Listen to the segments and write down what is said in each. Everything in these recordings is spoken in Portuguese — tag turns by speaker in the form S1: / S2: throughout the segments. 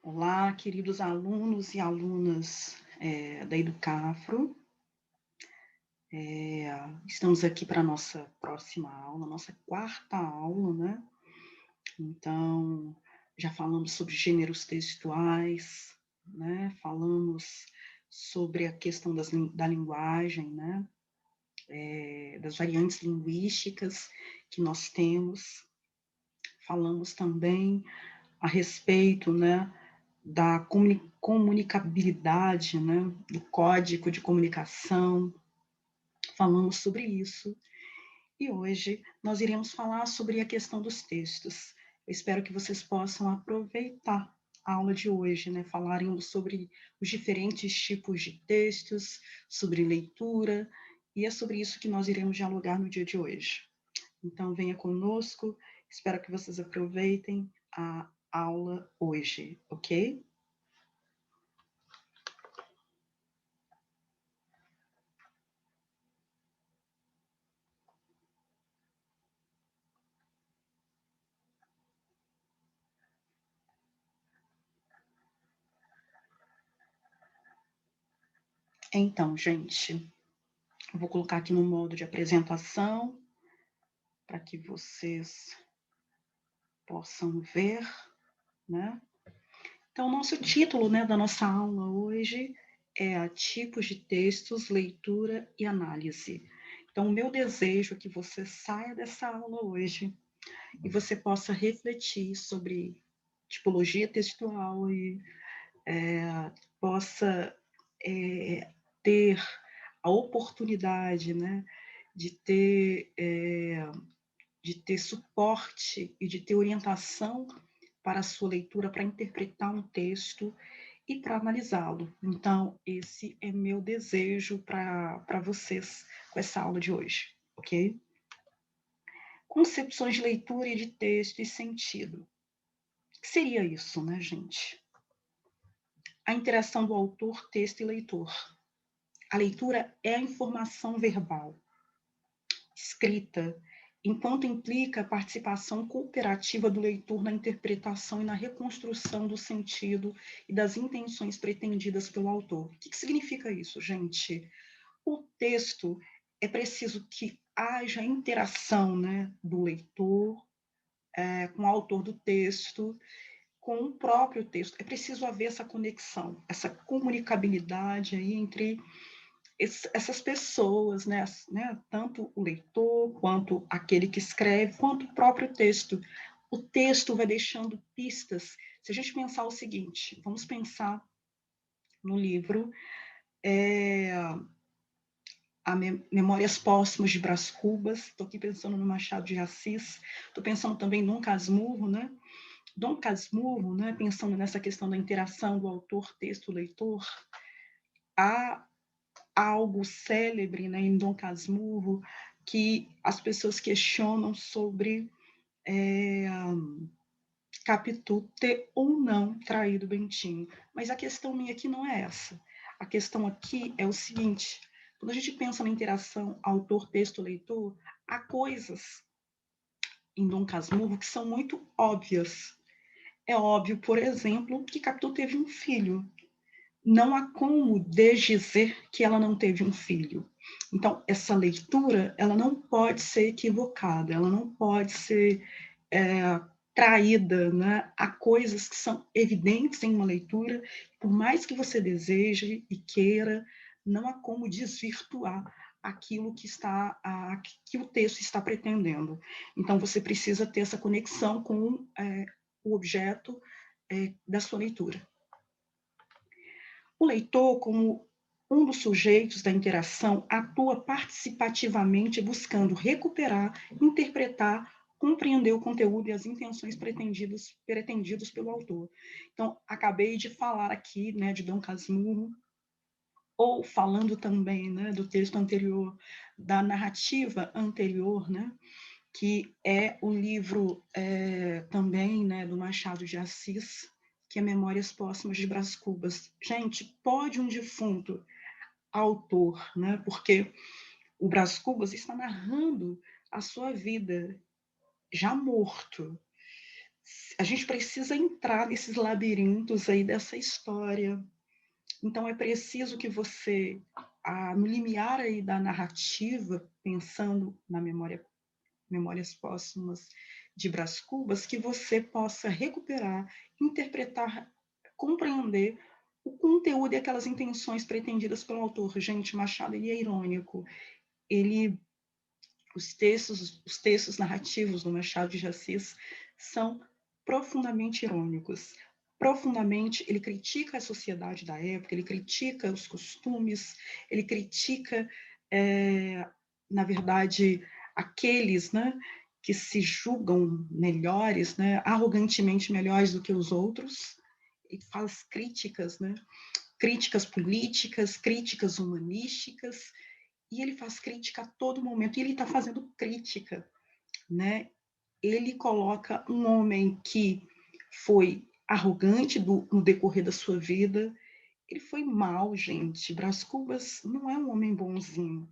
S1: Olá, queridos alunos e alunas da Educafro. Estamos aqui para a nossa próxima aula, nossa quarta aula, né? Então, já falamos sobre gêneros textuais, né? Falamos sobre a questão da linguagem, né? Das variantes linguísticas que nós temos. Falamos também a respeito, né? Da comunicabilidade, né, do código de comunicação, falamos sobre isso. E hoje nós iremos falar sobre a questão dos textos. Eu espero que vocês possam aproveitar a aula de hoje, né? Falaremos sobre os diferentes tipos de textos, sobre leitura, e é sobre isso que nós iremos dialogar no dia de hoje. Então, venha conosco, espero que vocês aproveitem a aula hoje, ok? Então, gente, eu vou colocar aqui no modo de apresentação para que vocês possam ver, né? Então, o nosso título, né, da nossa aula hoje é Tipos de Textos, Leitura e Análise. Então, o meu desejo é que você saia dessa aula hoje e você possa refletir sobre tipologia textual e possa ter a oportunidade, né, de ter suporte e de ter orientação para a sua leitura, para interpretar um texto e para analisá-lo. Então, esse é meu desejo para vocês com essa aula de hoje, ok? Concepções de leitura e de texto e sentido. O que seria isso, né, gente? A interação do autor, texto e leitor. A leitura é a informação verbal, escrita, enquanto implica a participação cooperativa do leitor na interpretação e na reconstrução do sentido e das intenções pretendidas pelo autor. O que significa isso, gente? O texto, é preciso que haja interação, né, do leitor com o autor do texto, com o próprio texto. É preciso haver essa conexão, essa comunicabilidade aí entre essas pessoas, né, tanto o leitor, quanto aquele que escreve, quanto o próprio texto. O texto vai deixando pistas. Se a gente pensar o seguinte, vamos pensar no livro Memórias Póstumas de Brás Cubas, estou aqui pensando no Machado de Assis, estou pensando também em Dom Casmurro, né? Dom Casmurro, né, pensando nessa questão da interação do autor, texto, leitor, há algo célebre, né, em Dom Casmurro, que as pessoas questionam sobre Capitu ter ou não traído Bentinho. Mas a questão minha aqui não é essa. A questão aqui é o seguinte: quando a gente pensa na interação autor, texto, leitor, há coisas em Dom Casmurro que são muito óbvias. É óbvio, por exemplo, que Capitu teve um filho. Não há como desdizer que ela não teve um filho. Então, essa leitura, ela não pode ser equivocada, ela não pode ser traída, né? Há coisas que são evidentes em uma leitura, por mais que você deseje e queira, não há como desvirtuar aquilo que o texto está pretendendo. Então, você precisa ter essa conexão com o objeto da sua leitura. O leitor, como um dos sujeitos da interação, atua participativamente buscando recuperar, interpretar, compreender o conteúdo e as intenções pretendidos pelo autor. Então, acabei de falar aqui, né, de Dom Casmurro, ou falando também, né, do texto anterior, da narrativa anterior, né, que é o livro também, né, do Machado de Assis, que é Memórias Póstumas de Brás Cubas. Gente, pode um defunto autor, né, porque o Brás Cubas está narrando a sua vida já morto. A gente precisa entrar nesses labirintos aí dessa história. Então, é preciso que você, no limiar aí da narrativa, pensando na Memórias Póstumas de Brás Cubas, que você possa recuperar, interpretar, compreender o conteúdo e aquelas intenções pretendidas pelo autor. Gente, Machado, ele é irônico. Os textos narrativos do Machado de Assis são profundamente irônicos. Profundamente, ele critica a sociedade da época, ele critica os costumes, ele critica, na verdade, aqueles, né, que se julgam melhores, né, arrogantemente melhores do que os outros, e faz críticas, né, críticas políticas, críticas humanísticas, e ele faz crítica a todo momento, e ele está fazendo crítica, né? Ele coloca um homem que foi arrogante no decorrer da sua vida, ele foi mal, gente. Brás Cubas não é um homem bonzinho.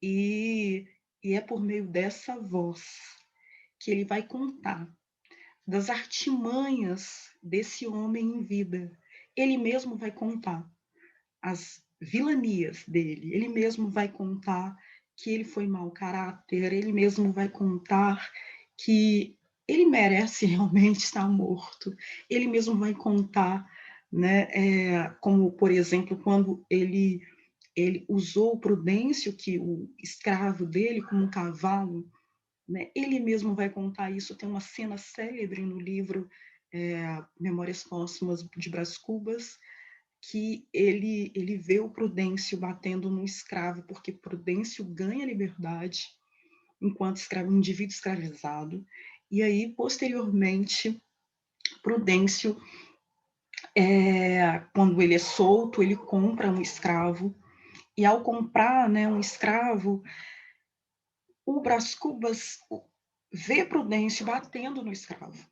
S1: E é por meio dessa voz que ele vai contar das artimanhas desse homem em vida. Ele mesmo vai contar as vilanias dele, ele mesmo vai contar que ele foi mau caráter, ele mesmo vai contar que ele merece realmente estar morto, ele mesmo vai contar, né, como, por exemplo, quando ele usou o Prudêncio, que o escravo dele, como um cavalo, né, ele mesmo vai contar isso, tem uma cena célebre no livro Memórias Póstumas de Brás Cubas, que ele vê o Prudêncio batendo no escravo, porque Prudêncio ganha liberdade enquanto escravo, um indivíduo escravizado, e aí, posteriormente, Prudêncio, quando ele é solto, ele compra um escravo, e ao comprar, né, um escravo, o Brás Cubas vê Prudêncio batendo no escravo,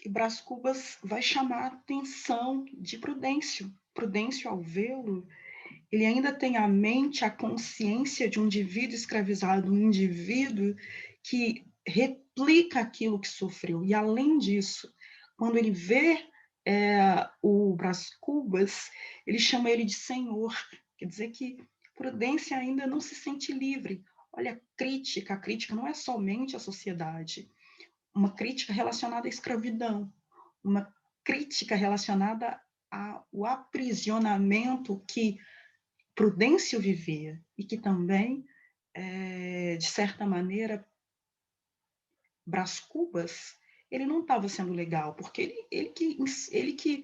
S1: e Brás Cubas vai chamar a atenção de Prudêncio. Prudêncio, ao vê-lo, ele ainda tem a mente, a consciência de um indivíduo escravizado, um indivíduo que replica aquilo que sofreu. E, além disso, quando ele vê o Brás Cubas, ele chama ele de senhor. Quer dizer que Prudência ainda não se sente livre. Olha, a crítica não é somente à sociedade, uma crítica relacionada à escravidão, uma crítica relacionada ao aprisionamento que Prudêncio vivia e que também, de certa maneira, Brás Cubas, ele não estava sendo legal, porque ele que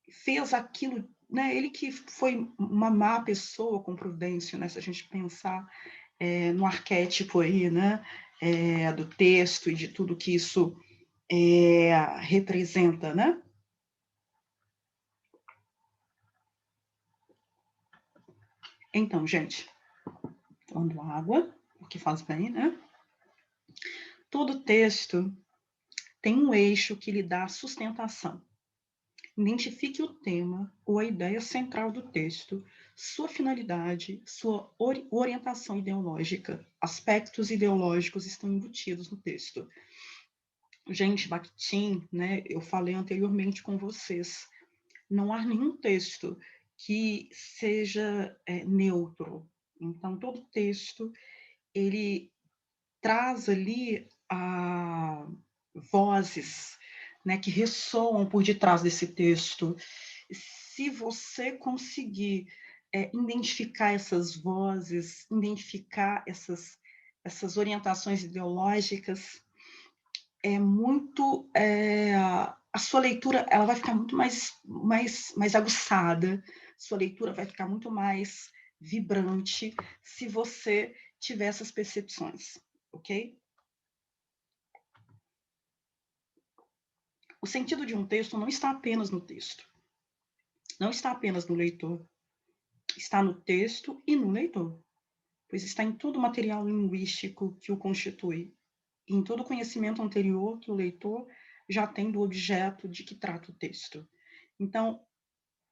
S1: fez aquilo, né? Ele que foi uma má pessoa com Prudêncio, né? Se a gente pensar no arquétipo aí, né? Do texto e de tudo que isso representa, né? Então, gente, tomando água, o que faz bem, né? Todo texto tem um eixo que lhe dá sustentação. Identifique o tema ou a ideia central do texto, sua finalidade, sua orientação ideológica. Aspectos ideológicos estão embutidos no texto. Gente, Bakhtin, né, eu falei anteriormente com vocês, não há nenhum texto que seja neutro. Então, todo texto, ele traz ali vozes, né, que ressoam por detrás desse texto. Se você conseguir identificar essas vozes, identificar essas orientações ideológicas, a sua leitura ela vai ficar muito mais aguçada, sua leitura vai ficar muito mais vibrante se você tiver essas percepções, ok? O sentido de um texto não está apenas no texto, não está apenas no leitor, está no texto e no leitor, pois está em todo o material linguístico que o constitui, e em todo o conhecimento anterior que o leitor já tem do objeto de que trata o texto. Então,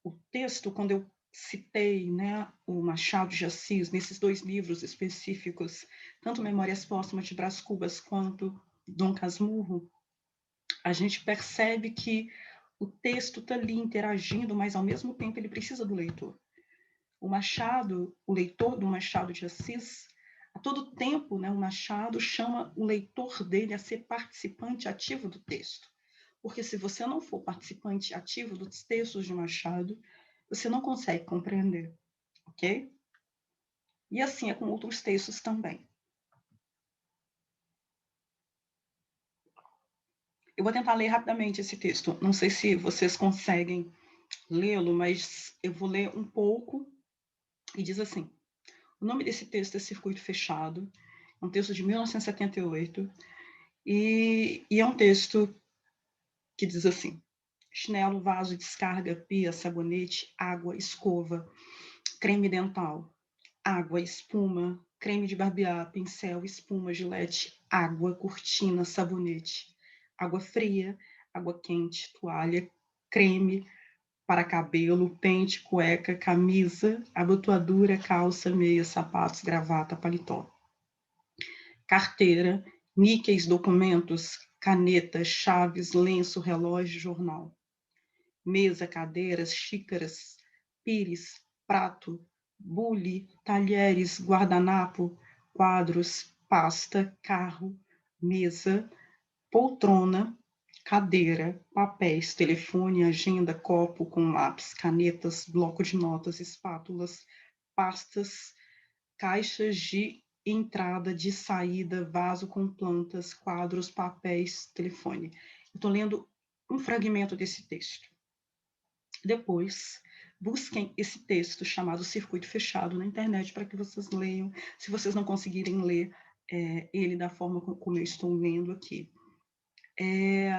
S1: o texto, quando eu citei, né, o Machado de Assis, nesses dois livros específicos, tanto Memórias Póstumas de Brás Cubas quanto Dom Casmurro, a gente percebe que o texto está ali interagindo, mas ao mesmo tempo ele precisa do leitor. O Machado, o leitor do Machado de Assis, a todo tempo, né, o Machado chama o leitor dele a ser participante ativo do texto. Porque se você não for participante ativo dos textos de Machado, você não consegue compreender, ok? E assim é com outros textos também. Eu vou tentar ler rapidamente esse texto. Não sei se vocês conseguem lê-lo, mas eu vou ler um pouco e diz assim: o nome desse texto é Circuito Fechado, é um texto de 1978 e é um texto que diz assim: chinelo, vaso, descarga, pia, sabonete, água, escova, creme dental, água, espuma, creme de barbear, pincel, espuma, gilete, água, cortina, sabonete, água fria, água quente, toalha, creme para cabelo, pente, cueca, camisa, abotoadura, calça, meia, sapatos, gravata, paletó, carteira, níqueis, documentos, caneta, chaves, lenço, relógio, jornal, mesa, cadeiras, xícaras, pires, prato, bule, talheres, guardanapo, quadros, pasta, carro, mesa, poltrona, cadeira, papéis, telefone, agenda, copo com lápis, canetas, bloco de notas, espátulas, pastas, caixas de entrada, de saída, vaso com plantas, quadros, papéis, telefone. Estou lendo um fragmento desse texto. Depois, busquem esse texto chamado Circuito Fechado na internet para que vocês leiam, se vocês não conseguirem ler ele da forma como eu estou lendo aqui.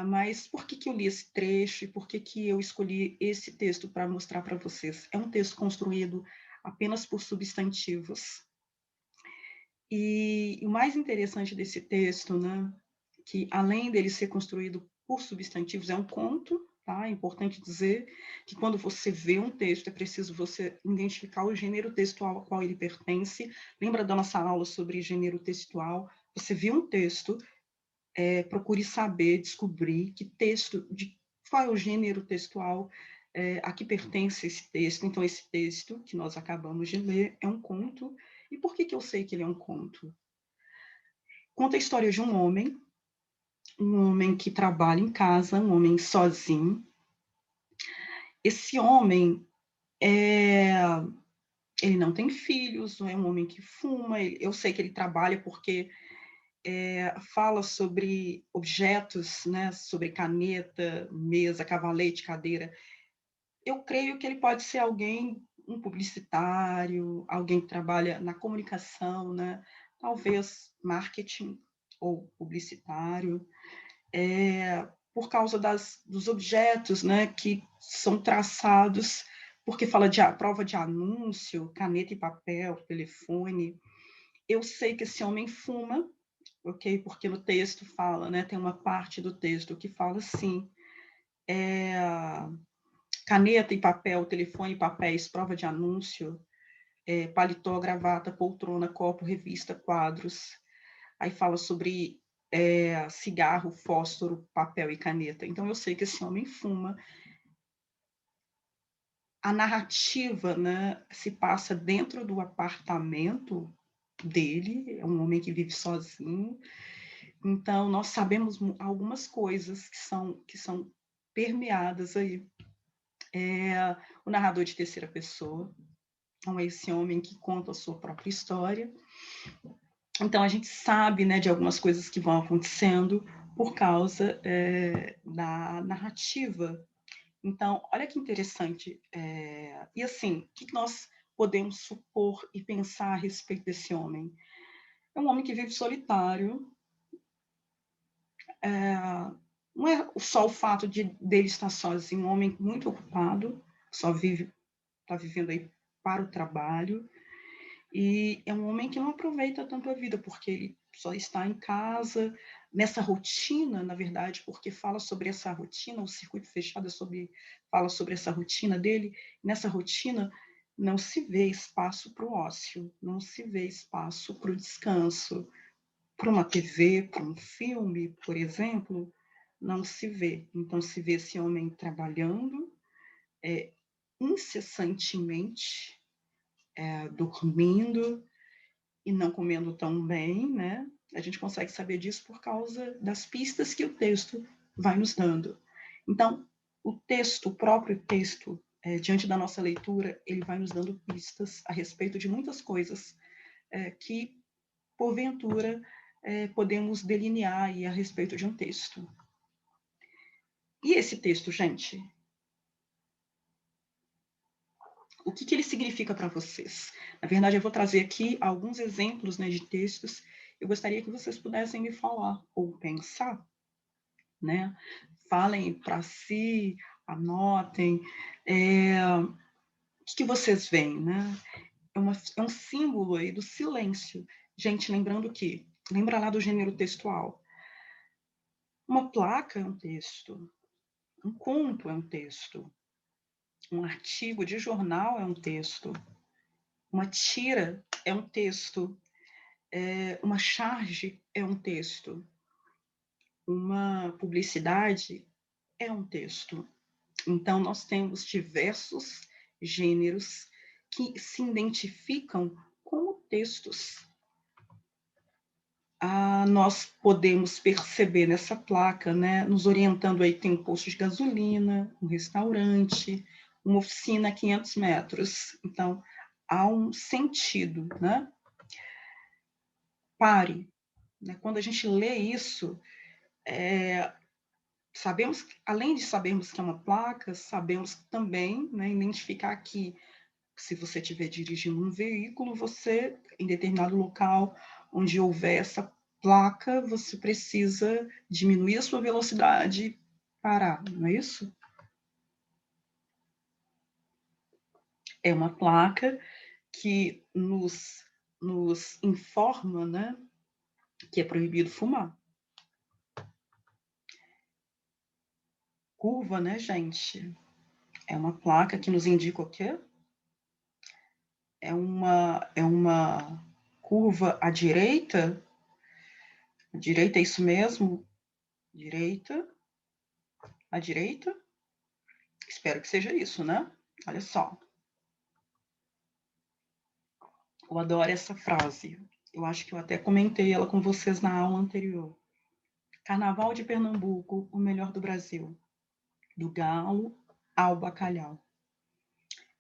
S1: Mas por que eu li esse trecho e por que eu escolhi esse texto para mostrar para vocês? É um texto construído apenas por substantivos. E o mais interessante desse texto, né, que além dele ser construído por substantivos, é um conto, tá? É importante dizer que quando você vê um texto, é preciso você identificar o gênero textual ao qual ele pertence. Lembra da nossa aula sobre gênero textual? Você viu um texto, procure saber, descobrir que texto, qual é o gênero textual a que pertence esse texto. Então, esse texto que nós acabamos de ler é um conto. E por que eu sei que ele é um conto? Conta a história de um homem que trabalha em casa, um homem sozinho. Esse homem, ele não tem filhos, não é um homem que fuma. Eu sei que ele trabalha porque fala sobre objetos, né, sobre caneta, mesa, cavalete, cadeira. Eu creio que ele pode ser alguém, um publicitário, alguém que trabalha na comunicação, né, talvez marketing ou publicitário. Por causa dos objetos, né, que são traçados, porque fala de prova de anúncio, caneta e papel, telefone. Eu sei que esse homem fuma, ok? Porque no texto fala, né, tem uma parte do texto que fala assim, caneta e papel, telefone e papéis, prova de anúncio, paletó, gravata, poltrona, copo, revista, quadros. Aí fala sobre cigarro, fósforo, papel e caneta. Então eu sei que esse homem fuma. A narrativa, né, se passa dentro do apartamento dele, é um homem que vive sozinho. Então nós sabemos algumas coisas que são permeadas aí. O narrador de terceira pessoa, então é esse homem que conta a sua própria história. Então a gente sabe, né, de algumas coisas que vão acontecendo por causa da narrativa. Então, olha que interessante. E assim, o que nós podemos supor e pensar a respeito desse homem? É um homem que vive solitário. Não é só o fato dele estar sozinho, um homem muito ocupado, está vivendo aí para o trabalho. E é um homem que não aproveita tanto a vida, porque ele só está em casa, nessa rotina, na verdade, porque fala sobre essa rotina, o circuito fechado fala sobre essa rotina dele. Nessa rotina não se vê espaço para o ócio, não se vê espaço para o descanso, para uma TV, para um filme, por exemplo. não se vê. Então, se vê esse homem trabalhando incessantemente, dormindo e não comendo tão bem, né? A gente consegue saber disso por causa das pistas que o texto vai nos dando. Então, o texto, o próprio texto, diante da nossa leitura, ele vai nos dando pistas a respeito de muitas coisas que, porventura, podemos delinear aí a respeito de um texto. E esse texto, gente, o que ele significa para vocês? Na verdade, eu vou trazer aqui alguns exemplos, né, de textos. Eu gostaria que vocês pudessem me falar ou pensar, né? Falem para si, anotem. O que vocês veem, né? É um símbolo aí do silêncio. Gente, lembrando que, lembra lá do gênero textual. Uma placa é um texto, um conto é um texto, um artigo de jornal é um texto, uma tira é um texto, uma charge é um texto, uma publicidade é um texto. Então, nós temos diversos gêneros que se identificam como textos. Nós podemos perceber nessa placa, né, nos orientando aí, tem um posto de gasolina, um restaurante, uma oficina a 500 metros. Então, há um sentido, né? Pare. Né? Quando a gente lê isso, sabemos, além de sabermos que é uma placa, sabemos também, né, identificar que se você estiver dirigindo um veículo, você, em determinado local onde houver essa placa, você precisa diminuir a sua velocidade e parar, não é isso? É uma placa que nos informa, né, que é proibido fumar. Curva, né, gente? É uma placa que nos indica o quê? É uma curva à direita. À direita é isso mesmo? Direita. À direita. Espero que seja isso, né? Olha só. Eu adoro essa frase. Eu acho que eu até comentei ela com vocês na aula anterior. Carnaval de Pernambuco, o melhor do Brasil. Do galo ao bacalhau.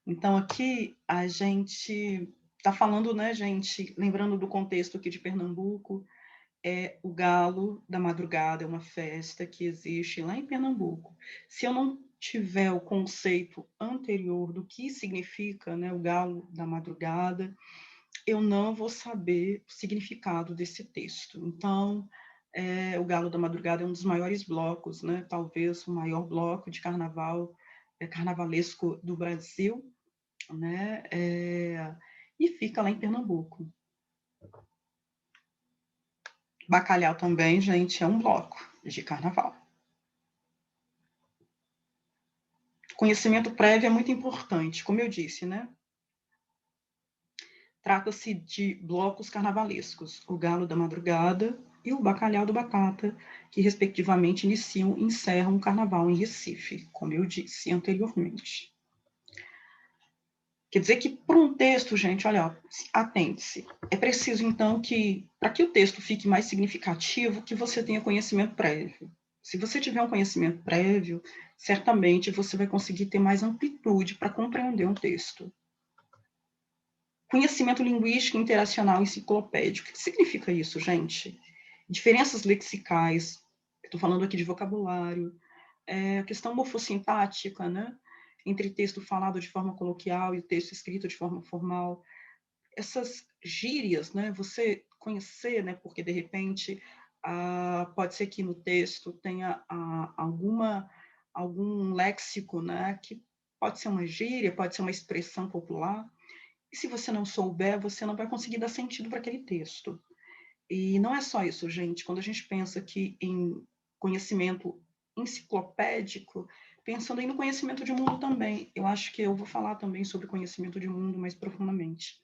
S1: Então, aqui a gente está falando, né, gente? Lembrando do contexto aqui de Pernambuco, o Galo da Madrugada, é uma festa que existe lá em Pernambuco. Se eu não tiver o conceito anterior do que significa, né, o Galo da Madrugada, eu não vou saber o significado desse texto. Então, o Galo da Madrugada é um dos maiores blocos, né, talvez o maior bloco de carnaval carnavalesco do Brasil, né, e fica lá em Pernambuco. Bacalhau também, gente, é um bloco de carnaval. Conhecimento prévio é muito importante, como eu disse, né? Trata-se de blocos carnavalescos, o Galo da Madrugada e o Bacalhau do Batata, que respectivamente iniciam e encerram o carnaval em Recife, como eu disse anteriormente. Quer dizer que para um texto, gente, olha, atente-se. É preciso, então, que, para que o texto fique mais significativo, que você tenha conhecimento prévio. Se você tiver um conhecimento prévio, certamente você vai conseguir ter mais amplitude para compreender um texto. Conhecimento linguístico interacional enciclopédico. O que significa isso, gente? Diferenças lexicais, estou falando aqui de vocabulário, a questão morfossintática, né? Entre texto falado de forma coloquial e o texto escrito de forma formal. Essas gírias, né? Você conhecer, né? Porque, de repente, pode ser que no texto tenha algum léxico, né? Que pode ser uma gíria, pode ser uma expressão popular. E se você não souber, você não vai conseguir dar sentido para aquele texto. E não é só isso, gente. Quando a gente pensa aqui em conhecimento enciclopédico, pensando aí no conhecimento de mundo também. Eu acho que eu vou falar também sobre conhecimento de mundo mais profundamente,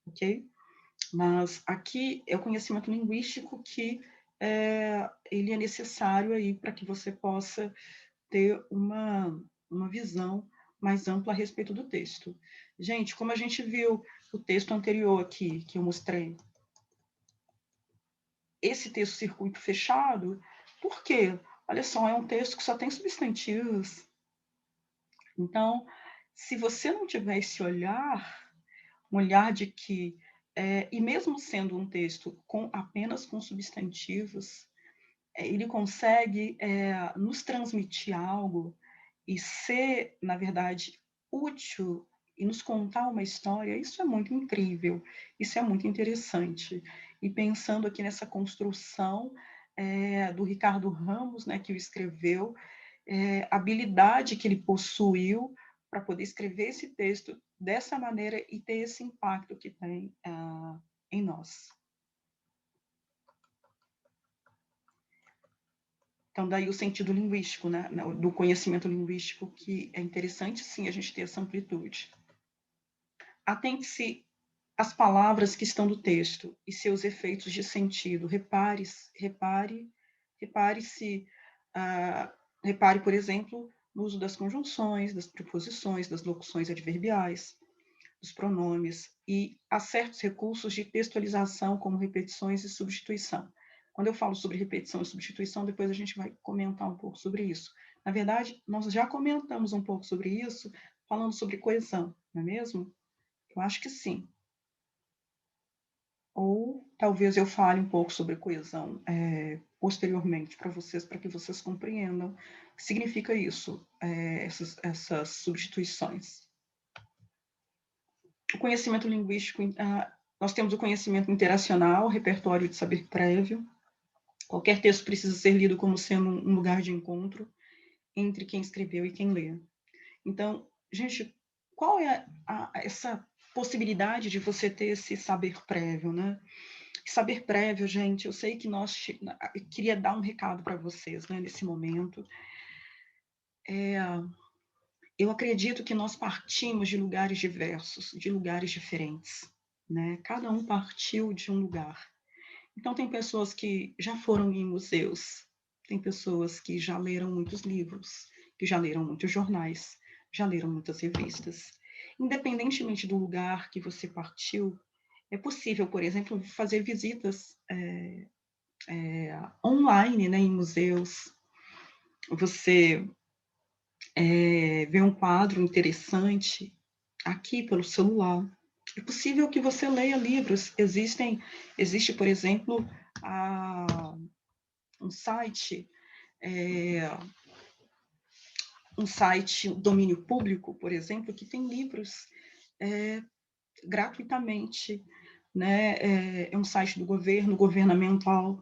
S1: ok? Mas aqui é o conhecimento linguístico que ele é necessário aí para que você possa ter uma visão mais ampla a respeito do texto. Gente, como a gente viu o texto anterior aqui, que eu mostrei, esse texto circuito fechado, por quê? Olha só, é um texto que só tem substantivos. Então, se você não tiver esse olhar, um olhar de que, e mesmo sendo um texto apenas com substantivos, ele consegue nos transmitir algo e ser, na verdade, útil e nos contar uma história, isso é muito incrível, isso é muito interessante. E pensando aqui nessa construção do Ricardo Ramos, né, que o escreveu, a habilidade que ele possuiu para poder escrever esse texto dessa maneira e ter esse impacto que tem em nós. Então, daí o sentido linguístico, né, do conhecimento linguístico, que é interessante, sim, a gente ter essa amplitude. Atente-se às palavras que estão no texto e seus efeitos de sentido. Repare, por exemplo, no uso das conjunções, das preposições, das locuções adverbiais, dos pronomes, e há certos recursos de textualização, como repetições e substituição. Quando eu falo sobre repetição e substituição, depois a gente vai comentar um pouco sobre isso. Na verdade, nós já comentamos um pouco sobre isso, falando sobre coesão, não é mesmo? Eu acho que sim. Ou talvez eu fale um pouco sobre coesão posteriormente para que vocês compreendam o que significa isso, essas substituições. O conhecimento linguístico, nós temos o conhecimento interacional, repertório de saber prévio. Qualquer texto precisa ser lido como sendo um lugar de encontro entre quem escreveu e quem lê. Então, gente, qual é essa possibilidade de você ter esse saber prévio, né? Saber prévio, gente, eu sei que eu queria dar um recado para vocês, né, nesse momento. Eu acredito que nós partimos de lugares diversos, de lugares diferentes, né? Cada um partiu de um lugar. Então, tem pessoas que já foram em museus, tem pessoas que já leram muitos livros, que já leram muitos jornais, já leram muitas revistas. Independentemente do lugar que você partiu, é possível, por exemplo, fazer visitas online, né, em museus. Você vê um quadro interessante aqui pelo celular. É possível que você leia livros. Existe, por exemplo, um site, domínio público, por exemplo, que tem livros gratuitamente, né? É um site do governo, governamental,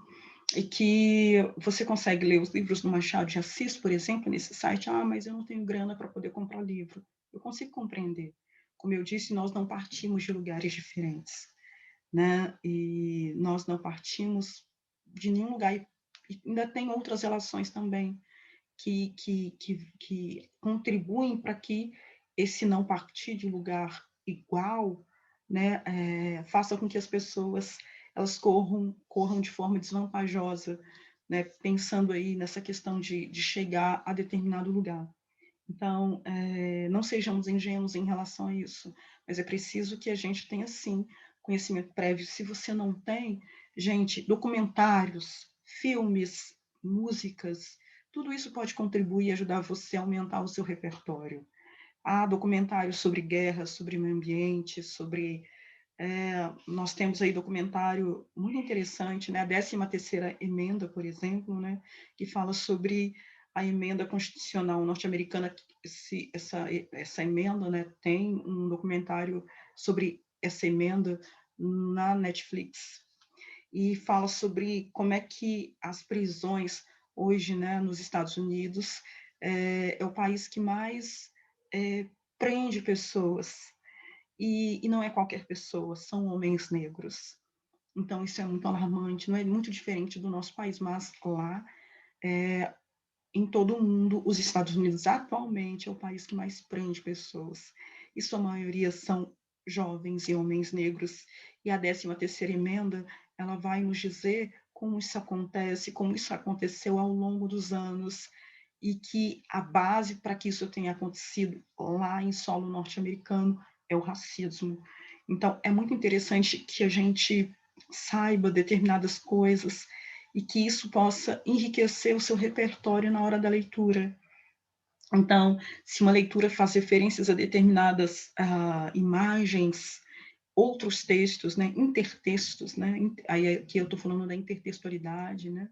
S1: e que você consegue ler os livros do Machado de Assis, por exemplo, nesse site. Mas eu não tenho grana para poder comprar livro. Eu consigo compreender. Como eu disse, nós não partimos de lugares diferentes, né? E nós não partimos de nenhum lugar. E ainda tem outras relações também que contribuem para que esse não partir de lugar igual, né, faça com que as pessoas elas corram de forma desvantajosa, né, pensando aí nessa questão de chegar a determinado lugar. Então, não sejamos ingênuos em relação a isso, mas é preciso que a gente tenha, sim, conhecimento prévio. Se você não tem, gente, documentários, filmes, músicas, tudo isso pode contribuir e ajudar você a aumentar o seu repertório. Há documentários sobre guerra, sobre meio ambiente, nós temos aí documentário muito interessante, né? A 13ª emenda, por exemplo, né? Que fala sobre a emenda constitucional norte-americana. Essa emenda, né? Tem um documentário sobre essa emenda na Netflix e fala sobre como é que as prisões hoje, né, nos Estados Unidos, é o país que mais prende pessoas, e não é qualquer pessoa, são homens negros. Então, isso é muito alarmante, não é muito diferente do nosso país, mas lá, em todo o mundo, os Estados Unidos atualmente é o país que mais prende pessoas, e sua maioria são jovens e homens negros. E a 13ª emenda, ela vai nos dizer como isso acontece, como isso aconteceu ao longo dos anos, e que a base para que isso tenha acontecido lá em solo norte-americano é o racismo. Então, é muito interessante que a gente saiba determinadas coisas e que isso possa enriquecer o seu repertório na hora da leitura. Então, se uma leitura faz referências a determinadas imagens, outros textos, né, intertextos, né, aí aqui eu estou falando da intertextualidade, né,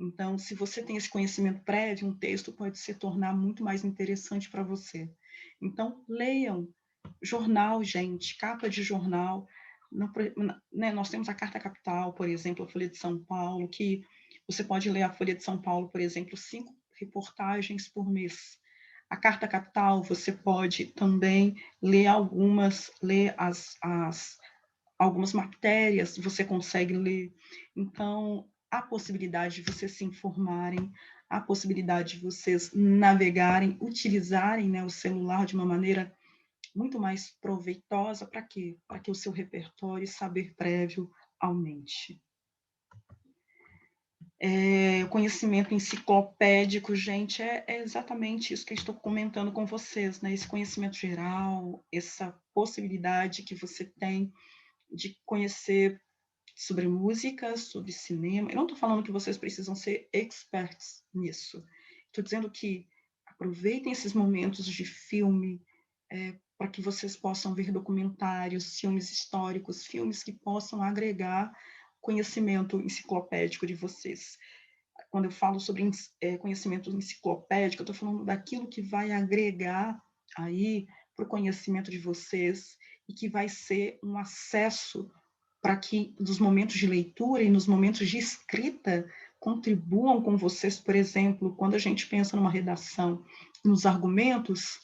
S1: então, se você tem esse conhecimento prévio, um texto pode se tornar muito mais interessante para você. Então, leiam jornal, gente, capa de jornal. Né, nós temos a Carta Capital, por exemplo, a Folha de São Paulo, que você pode ler a Folha de São Paulo, por exemplo, 5 reportagens por mês. A Carta Capital, você pode também ler algumas matérias, você consegue ler. Então, há possibilidade de vocês se informarem, há possibilidade de vocês navegarem, utilizarem, né, o celular de uma maneira muito mais proveitosa. Para quê? Para que o seu repertório e saber prévio aumente. O conhecimento enciclopédico, gente, é exatamente isso que eu estou comentando com vocês, né? Esse conhecimento geral, essa possibilidade que você tem de conhecer sobre música, sobre cinema. Eu não estou falando que vocês precisam ser experts nisso. Estou dizendo que aproveitem esses momentos de filme para que vocês possam ver documentários, filmes históricos, filmes que possam agregar conhecimento enciclopédico de vocês. Quando eu falo sobre conhecimento enciclopédico, eu estou falando daquilo que vai agregar aí para o conhecimento de vocês e que vai ser um acesso para que nos momentos de leitura e nos momentos de escrita contribuam com vocês. Por exemplo, quando a gente pensa numa redação, nos argumentos,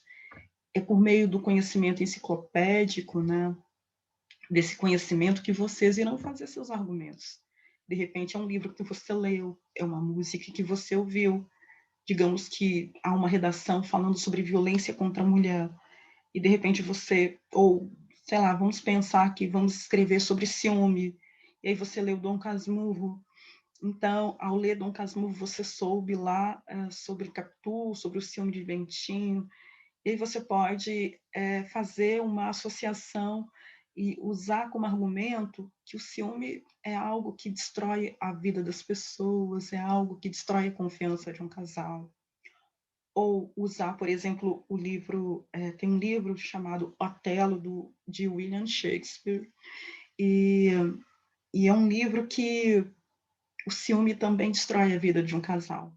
S1: é por meio do conhecimento enciclopédico, né, desse conhecimento que vocês irão fazer seus argumentos. De repente é um livro que você leu, é uma música que você ouviu, digamos que há uma redação falando sobre violência contra a mulher, e de repente você, ou sei lá, vamos pensar que vamos escrever sobre ciúme, e aí você leu Dom Casmurro. Então, ao ler Dom Casmurro, você soube lá sobre Capitu, sobre o ciúme de Bentinho, e aí você pode fazer uma associação e usar como argumento que o ciúme é algo que destrói a vida das pessoas, é algo que destrói a confiança de um casal. Ou usar, por exemplo, o livro, tem um livro chamado Otelo, de William Shakespeare, e é um livro que o ciúme também destrói a vida de um casal.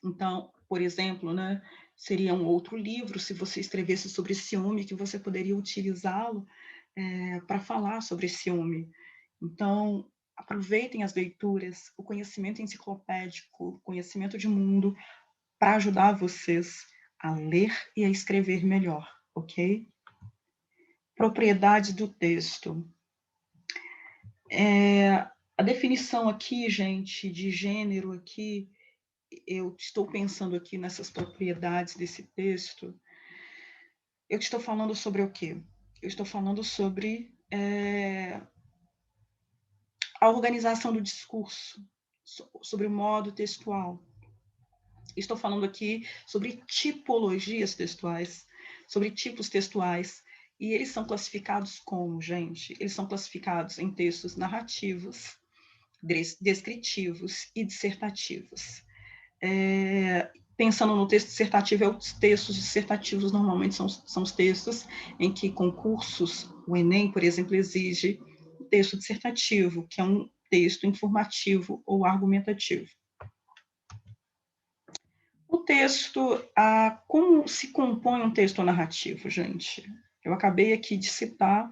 S1: Então, por exemplo, né, seria um outro livro, se você escrevesse sobre ciúme, que você poderia utilizá-lo para falar sobre ciúme. Então, aproveitem as leituras, o conhecimento enciclopédico, o conhecimento de mundo, para ajudar vocês a ler e a escrever melhor, ok? Propriedades do texto. A definição aqui, gente, de gênero aqui, eu estou pensando aqui nessas propriedades desse texto. Eu estou falando sobre o quê? Eu estou falando sobre a organização do discurso, sobre o modo textual. Estou falando aqui sobre tipologias textuais, sobre tipos textuais, e eles são classificados como, gente? Eles são classificados em textos narrativos, descritivos e dissertativos. Pensando no texto dissertativo, os textos dissertativos normalmente são os textos em que concursos, o Enem, por exemplo, exige o texto dissertativo, que é um texto informativo ou argumentativo. O texto, como se compõe um texto narrativo, gente? Eu acabei aqui de citar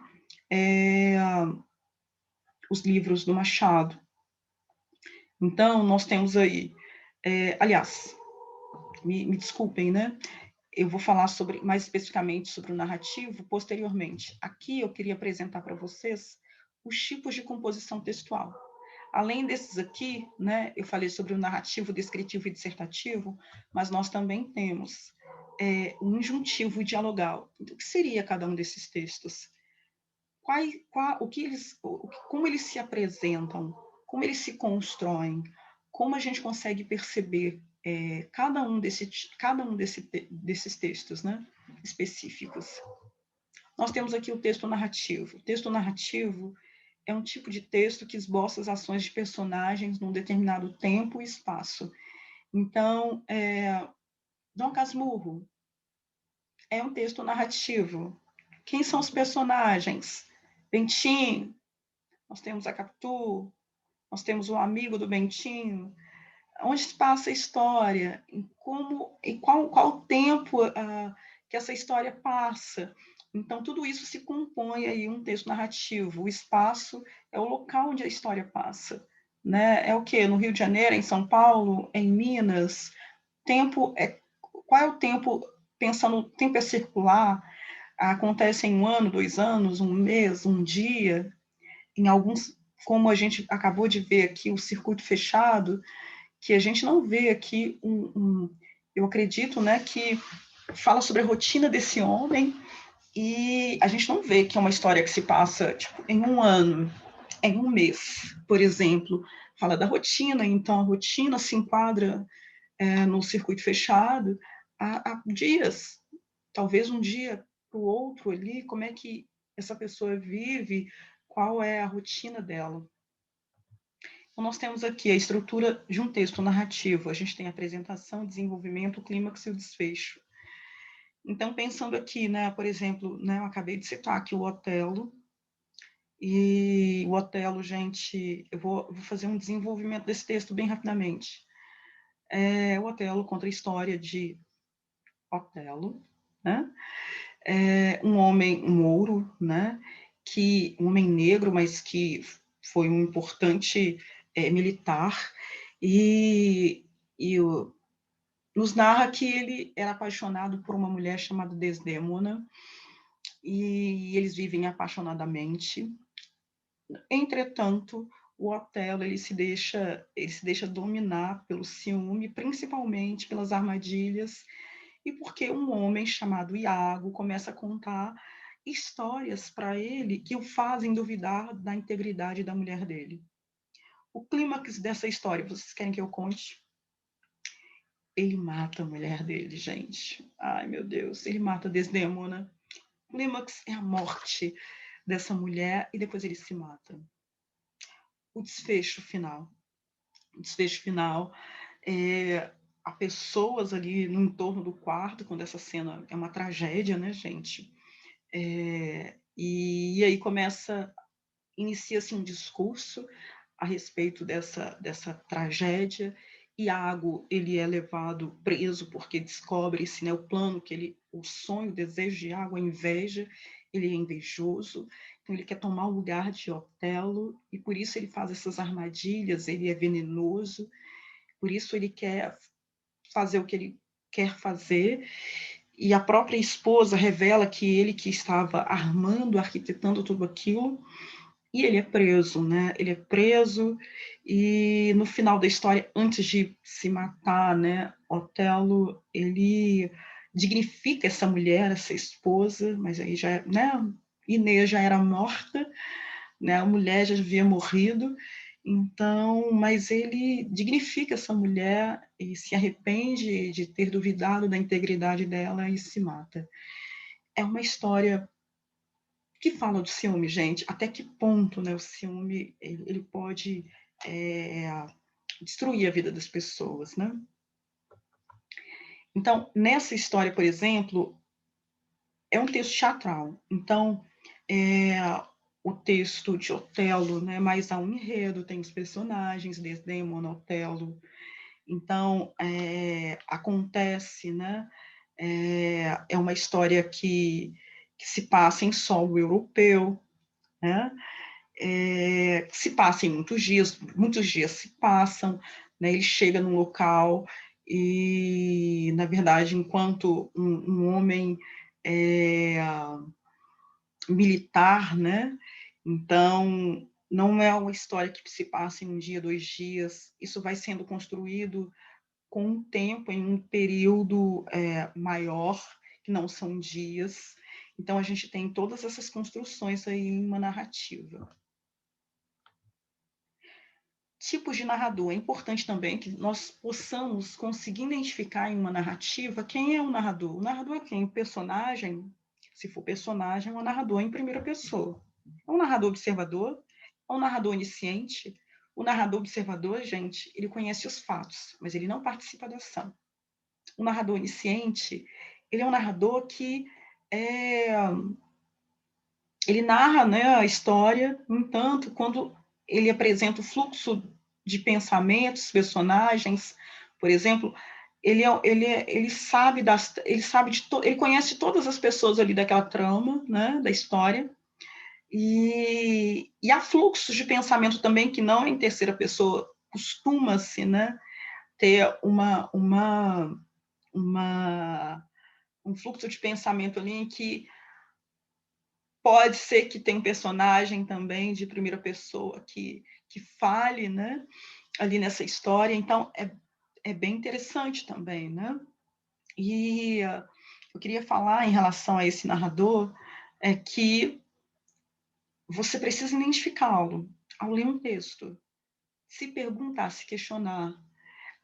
S1: os livros do Machado. Então, nós temos aí, aliás, me desculpem, né? Eu vou falar mais especificamente sobre o narrativo posteriormente. Aqui eu queria apresentar para vocês os tipos de composição textual. Além desses aqui, né, eu falei sobre o narrativo, descritivo e dissertativo, mas nós também temos o injuntivo e dialogal. Então, o que seria cada um desses textos? Como eles se apresentam? como eles se constroem, como a gente consegue perceber cada um desses textos, né, específicos. Nós temos aqui o texto narrativo. O texto narrativo é um tipo de texto que esboça as ações de personagens num determinado tempo e espaço. Então, Dom Casmurro é um texto narrativo. Quem são os personagens? Bentinho, nós temos a Capitu, nós temos o amigo do Bentinho. Onde se passa a história? Qual o tempo que essa história passa? Então, tudo isso se compõe aí um texto narrativo. O espaço é o local onde a história passa. Né? É o quê? No Rio de Janeiro, em São Paulo, em Minas? Qual é o tempo, pensando, o tempo é circular, acontece em um ano, 2 anos, um mês, um dia, em alguns, como a gente acabou de ver aqui, o circuito fechado, que a gente não vê aqui eu acredito, né, que fala sobre a rotina desse homem e a gente não vê que é uma história que se passa tipo, em um ano, em um mês, por exemplo. Fala da rotina, então a rotina se enquadra no circuito fechado há dias, talvez um dia para o outro ali, como é que essa pessoa vive, qual é a rotina dela. Então, nós temos aqui a estrutura de um texto narrativo. A gente tem a apresentação, desenvolvimento, o clímax e o desfecho. Então, pensando aqui, né, por exemplo, né, eu acabei de citar aqui o Otelo, e o Otelo, gente, eu vou fazer um desenvolvimento desse texto bem rapidamente. O Otelo conta a história de Otelo, né? Um homem, um mouro, né? Um homem negro, mas que foi um importante militar, e nos narra que ele era apaixonado por uma mulher chamada Desdémona, e eles vivem apaixonadamente. Entretanto, o Otelo ele se deixa dominar pelo ciúme, principalmente pelas armadilhas, e porque um homem chamado Iago começa a contar histórias para ele que o fazem duvidar da integridade da mulher dele. O clímax dessa história, vocês querem que eu conte? Ele mata a mulher dele, gente. Ai, meu Deus, ele mata Desdémona. O clímax é a morte dessa mulher e depois ele se mata. O desfecho final. O desfecho final há pessoas ali no entorno do quarto, quando essa cena é uma tragédia, né, gente? E aí inicia-se um discurso a respeito dessa tragédia. Iago, ele é levado preso porque descobre-se, né, o plano o sonho, o desejo de Iago, a inveja, ele é invejoso, então ele quer tomar o lugar de Otelo, e por isso ele faz essas armadilhas, ele é venenoso, por isso ele quer fazer o que ele quer fazer, e a própria esposa revela que ele que estava armando, arquitetando tudo aquilo, e ele é preso, né? Ele é preso e no final da história, antes de se matar, né, Otelo, ele dignifica essa mulher, essa esposa, mas aí já, né, Inês já era morta, né? A mulher já havia morrido. Então, mas ele dignifica essa mulher e se arrepende de ter duvidado da integridade dela e se mata. É uma história que fala do ciúme, gente. Até que ponto, né, o ciúme ele pode destruir a vida das pessoas, né? Então, nessa história, por exemplo, é um texto teatral. Então, o texto de Otelo, né, mais há um enredo, tem os personagens, Desdémona, Otelo. Então, acontece, né? É uma história que se passa em solo europeu, né? Se passa em muitos dias se passam, né? Ele chega num local e, na verdade, enquanto um homem militar, né? Então, não é uma história que se passa em um dia, 2 dias, isso vai sendo construído com o tempo, em um período maior, que não são dias. Então, a gente tem todas essas construções aí em uma narrativa. Tipos de narrador. É importante também que nós possamos conseguir identificar em uma narrativa quem é o narrador. O narrador é quem? O personagem, se for personagem, é um narrador em primeira pessoa. É um narrador observador, é um narrador onisciente. O narrador observador, gente, ele conhece os fatos, mas ele não participa da ação. O narrador onisciente, ele é um narrador que ele narra, né, a história, no entanto, quando ele apresenta o fluxo de pensamentos, personagens, por exemplo, ele sabe ele conhece todas as pessoas ali daquela trama, né, da história, e há fluxos de pensamento também que não em terceira pessoa costuma-se, né, ter um fluxo de pensamento ali em que pode ser que tenha um personagem também de primeira pessoa que fale, né, ali nessa história. Então, é bem interessante também, né? E eu queria falar em relação a esse narrador, que você precisa identificá-lo ao ler um texto. Se perguntar, se questionar.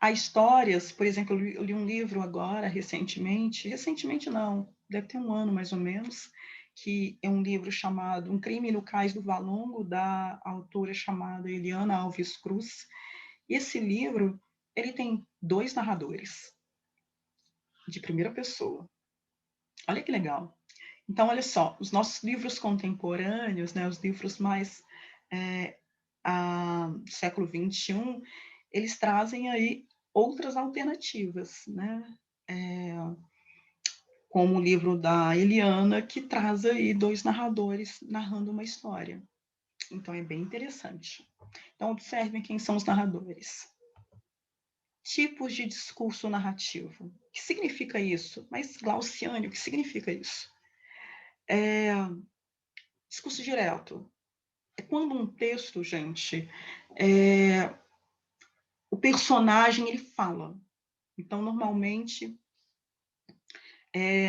S1: Há histórias, por exemplo, eu li um livro agora, recentemente não, deve ter um ano mais ou menos, que é um livro chamado Um Crime no Cais do Valongo, da autora chamada Eliana Alves Cruz. Esse livro, ele tem 2 narradores, de primeira pessoa. Olha que legal. Então, olha só, os nossos livros contemporâneos, né, os livros mais do século XXI, eles trazem aí outras alternativas, né? Como o livro da Eliana, que traz aí 2 narradores narrando uma história. Então, é bem interessante. Então, observem quem são os narradores. Tipos de discurso narrativo. O que significa isso? Mas, Glauciane, o que significa isso? Discurso direto. É quando um texto, gente, o personagem, ele fala. Então, normalmente,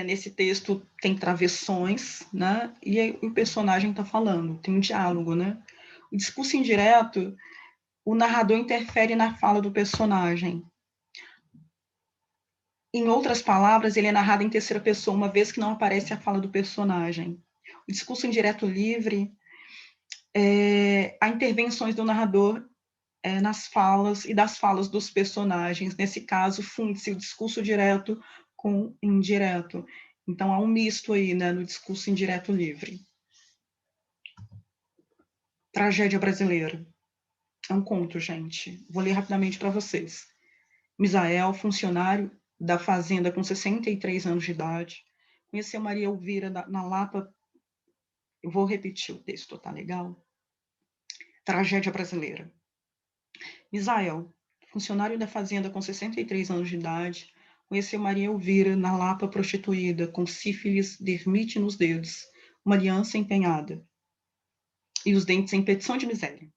S1: nesse texto tem travessões, né? E aí, o personagem está falando, tem um diálogo, né? O discurso indireto, o narrador interfere na fala do personagem. Em outras palavras, ele é narrado em terceira pessoa, uma vez que não aparece a fala do personagem. O discurso indireto livre, há intervenções do narrador nas falas e das falas dos personagens. Nesse caso, funde-se o discurso direto com indireto. Então, há um misto aí, né, no discurso indireto livre. Tragédia brasileira. É um conto, gente. Vou ler rapidamente para vocês. Misael, funcionário da fazenda com 63 anos de idade, conheceu Maria Elvira na Lapa. Eu vou repetir o texto, tá legal? Tragédia brasileira. Misael, funcionário da fazenda com 63 anos de idade, conheceu Maria Elvira na Lapa prostituída, com sífilis, dermite nos dedos, uma aliança empenhada e os dentes em petição de miséria.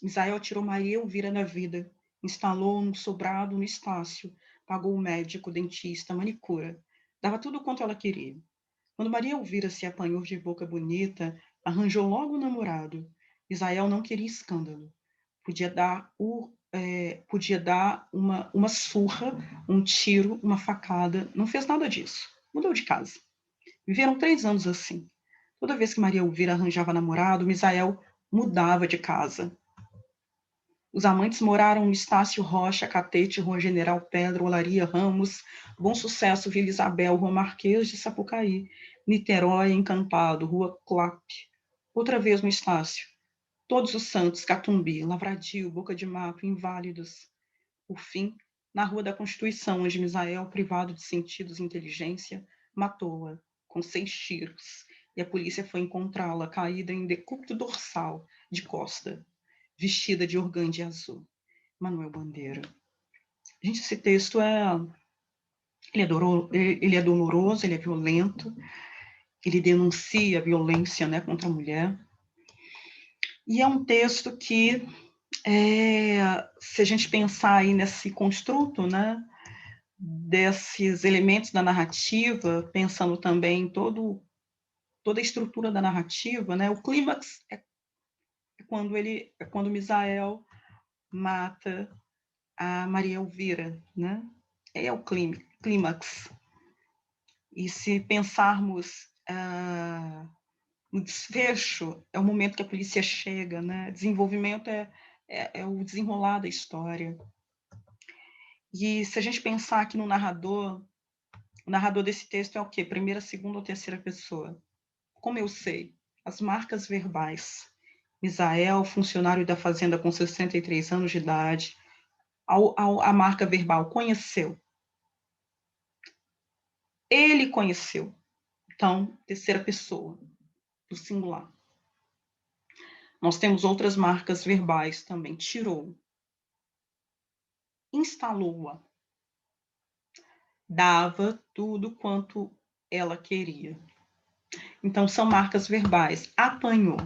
S1: Misael tirou Maria Elvira da vida, instalou no sobrado no Estácio, pagou o médico, dentista, manicura, dava tudo quanto ela queria. Quando Maria Elvira se apanhou de boca bonita, arranjou logo um namorado. Misael não queria escândalo. Podia dar uma surra, um tiro, uma facada. Não fez nada disso. Mudou de casa. Viveram 3 anos assim. Toda vez que Maria Elvira arranjava namorado, Misael mudava de casa. Os amantes moraram no Estácio Rocha, Catete, Rua General Pedro, Olaria Ramos, Bom Sucesso, Vila Isabel, Rua Marquês de Sapucaí, Niterói, Encantado, Rua Clap. Outra vez no Estácio. Todos os Santos, Catumbi, Lavradio, Boca de Mato, Inválidos. Por fim, na Rua da Constituição, onde Misael, privado de sentidos e inteligência, matou-a com 6 tiros, e a polícia foi encontrá-la caída em decúbito dorsal, de costa, vestida de organde azul. Manuel Bandeira. Gente, esse texto ele é doloroso, ele é violento, ele denuncia a violência, né, contra a mulher. E é um texto que, se a gente pensar aí nesse construto, né, desses elementos da narrativa, pensando também em toda a estrutura da narrativa, né, o clímax é quando Misael, mata a Maria Elvira, né? É o clímax. E se pensarmos no desfecho, é o momento que a polícia chega, né? Desenvolvimento é o desenrolar da história. E se a gente pensar aqui no narrador, o narrador desse texto é o quê? Primeira, segunda ou terceira pessoa? Como eu sei? As marcas verbais. Misael, funcionário da fazenda com 63 anos de idade, a marca verbal conheceu. Ele conheceu. Então, terceira pessoa, do singular. Nós temos outras marcas verbais também. Tirou. Instalou-a. Dava tudo quanto ela queria. Então, são marcas verbais. Apanhou.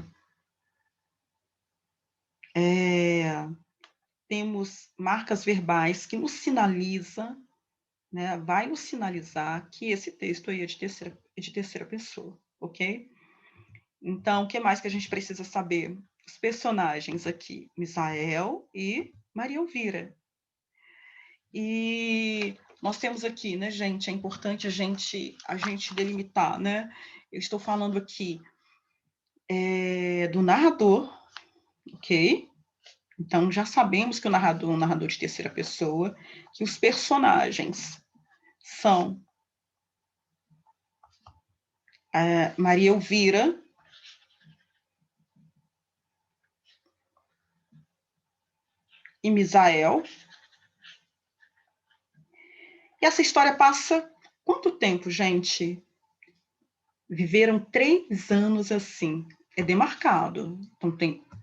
S1: Temos marcas verbais que nos sinaliza, né, vai nos sinalizar que esse texto aí é de terceira pessoa, ok? Então, o que mais que a gente precisa saber? Os personagens aqui, Misael e Maria Elvira. E nós temos aqui, né, gente, é importante a gente delimitar, né? Eu estou falando aqui do narrador, ok? Então, já sabemos que o narrador é um narrador de terceira pessoa, que os personagens são Maria Elvira e Misael. E essa história passa quanto tempo, gente? Viveram 3 anos assim. É demarcado. Então,